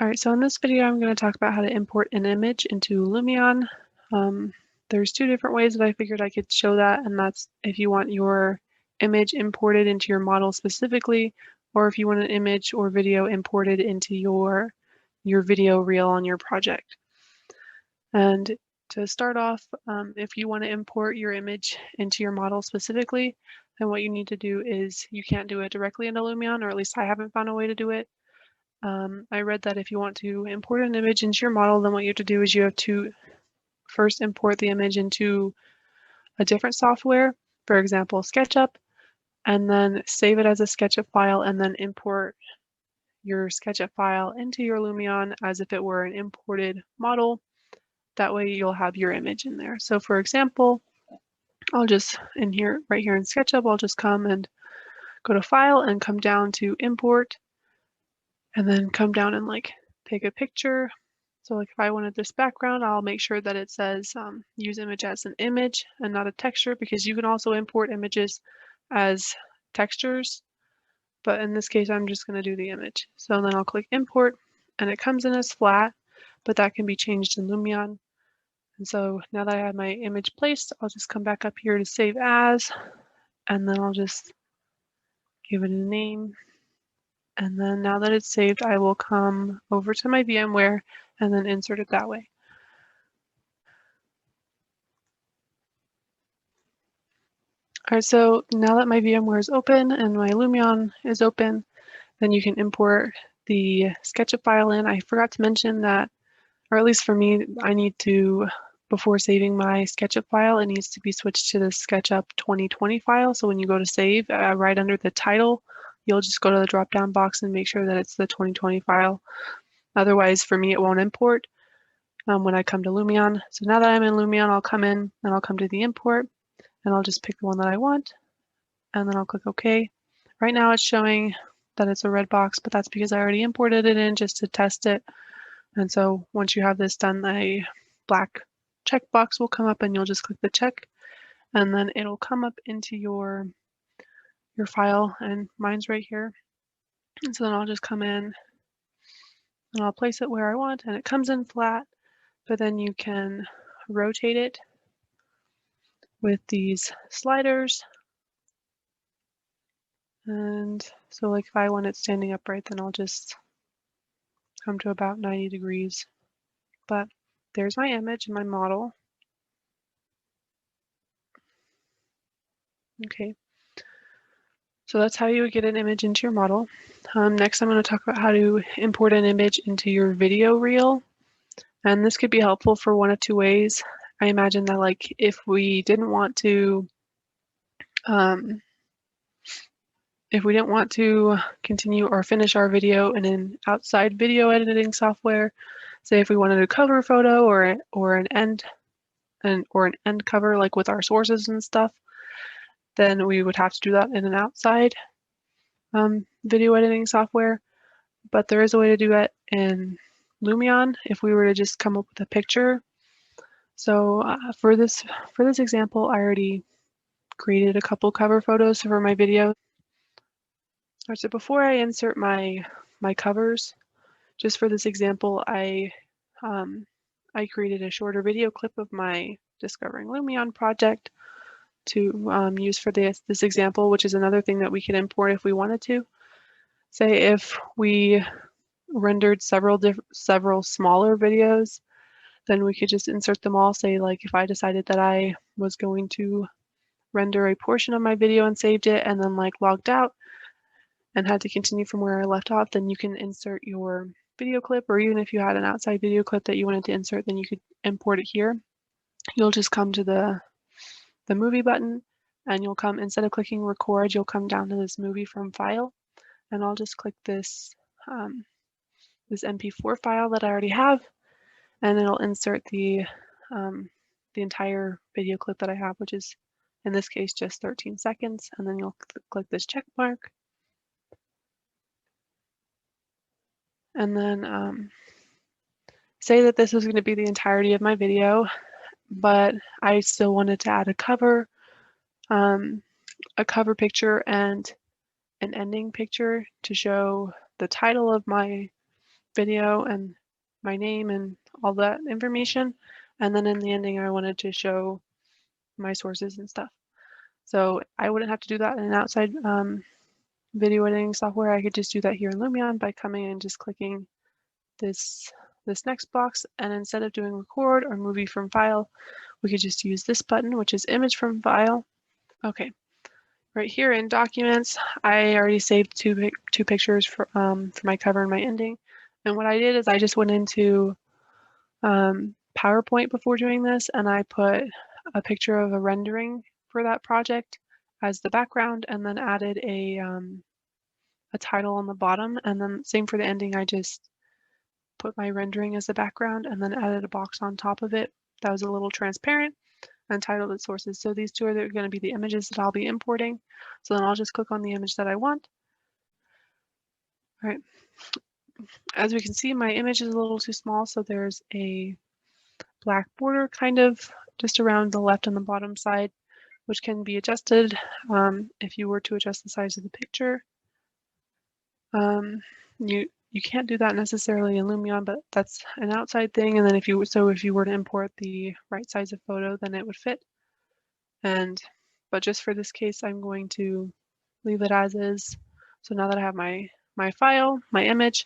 All right, so in this video, I'm going to talk about how to import an image into Lumion. There's two different ways that I figured I could show that, and that's if you want your image imported into your model specifically, or if you want an image or video imported into your video reel on your project. And to start off, if you want to import your image into your model specifically, then what you need to do is you can't do it directly into Lumion, or at least I haven't found a way to do it. I read that if you want to import an image into your model, then what you have to do is you have to first import the image into a different software, for example, SketchUp, and then save it as a SketchUp file, and then import your SketchUp file into your Lumion as if it were an imported model. That way you'll have your image in there. So for example, I'll just, right here in SketchUp, I'll just come and go to File and come down to Import, and then come down and take a picture. So if I wanted this background, I'll make sure that it says use image as an image and not a texture, because you can also import images as textures. But in this case, I'm just going to do the image. So then I'll click import, and it comes in as flat, but that can be changed in Lumion. And so now that I have my image placed, I'll just come back up here to save as, and then I'll just give it a name. And then now that it's saved, I will come over to my VMware and then insert it that way. All right, so now that my VMware is open and my Lumion is open, then you can import the SketchUp file in. I forgot to mention that, or at least for me, I need to, before saving my SketchUp file, it needs to be switched to the SketchUp 2020 file. So when you go to save, right under the title, you'll just go to the drop-down box and make sure that it's the 2020 file. Otherwise, for me, it won't import when I come to Lumion. So now that I'm in Lumion, I'll come in and I'll come to the import, and I'll just pick the one that I want, and then I'll click OK. Right now it's showing that it's a red box, but that's because I already imported it in just to test it. And so once you have this done, a black checkbox will come up and you'll just click the check, and then it'll come up into your file, and mine's right here. And so then I'll just come in and I'll place it where I want, and it comes in flat, but then you can rotate it with these sliders. And so like if I want it standing upright, then I'll just come to about 90 degrees. But there's my image and my model. Okay, so that's how you would get an image into your model. Next, I'm going to talk about how to import an image into your video reel. And this could be helpful for one of two ways. I imagine that if we didn't want to continue or finish our video in an outside video editing software, say if we wanted a cover photo or an end cover, like with our sources and stuff, then we would have to do that in an outside video editing software. But there is a way to do it in Lumion if we were to just come up with a picture. So for this example, I already created a couple cover photos for my video. All right, so before I insert my covers, just for this example, I created a shorter video clip of my Discovering Lumion project to use for this example, which is another thing that we could import if we wanted to. Say if we rendered several smaller videos, then we could just insert them all. Say if I decided that I was going to render a portion of my video and saved it and then logged out and had to continue from where I left off, then you can insert your video clip, or even if you had an outside video clip that you wanted to insert, then you could import it here. You'll just come to the movie button, and you'll come, instead of clicking record, you'll come down to this movie from file, and I'll just click this this MP4 file that I already have, and it'll insert the entire video clip that I have, which is in this case just 13 seconds, and then you'll click this check mark. And then say that this is going to be the entirety of my video, but I still wanted to add a cover picture and an ending picture to show the title of my video and my name and all that information. And then in the ending, I wanted to show my sources and stuff. So I wouldn't have to do that in an outside video editing software. I could just do that here in Lumion by coming and just clicking this next box, and instead of doing record or movie from file, we could just use this button, which is image from file. Okay, right here in documents, I already saved two pictures for my cover and my ending. And what I did is I just went into PowerPoint before doing this, and I put a picture of a rendering for that project as the background, and then added a title on the bottom. And then same for the ending, I just put my rendering as the background and then added a box on top of it that was a little transparent and titled it sources. So these two are going to be the images that I'll be importing. So then I'll just click on the image that I want. All right. As we can see, my image is a little too small, so there's a black border kind of just around the left and the bottom side, which can be adjusted if you were to adjust the size of the picture. You can't do that necessarily in Lumion, but that's an outside thing. And then if you were to import the right size of photo, then it would fit. But just for this case, I'm going to leave it as is. So now that I have my file, my image,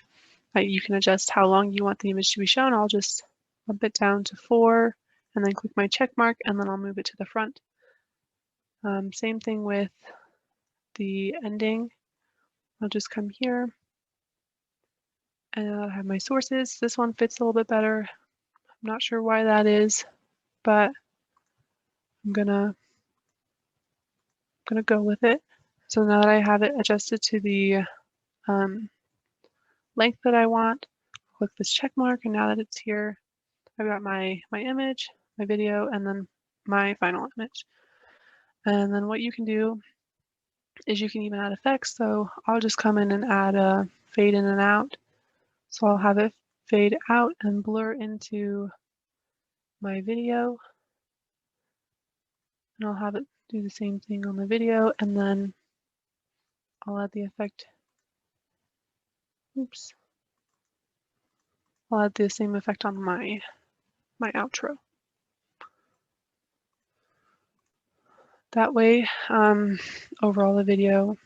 you can adjust how long you want the image to be shown. I'll just bump it down to 4 and then click my check mark, and then I'll move it to the front. Same thing with the ending. I'll just come here and I'll have my sources. This one fits a little bit better. I'm not sure why that is, but I'm gonna go with it. So now that I have it adjusted to the length that I want, click this check mark, and now that it's here, I've got my image, my video, and then my final image. And then what you can do is you can even add effects. So I'll just come in and add a fade in and out. So I'll have it fade out and blur into my video. And I'll have it do the same thing on the video, and then I'll add the effect. Oops. I'll add the same effect on my outro. That way, overall the video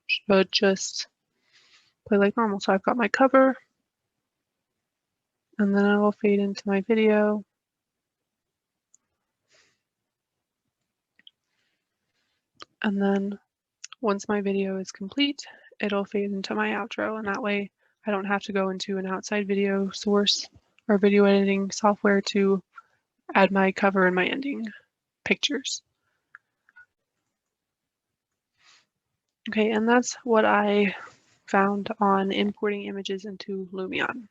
should just play like normal. So I've got my cover, and then I will fade into my video. And then once my video is complete, it'll fade into my outro, and that way I don't have to go into an outside video source or video editing software to add my cover and my ending pictures. Okay, and that's what I found on importing images into Lumion.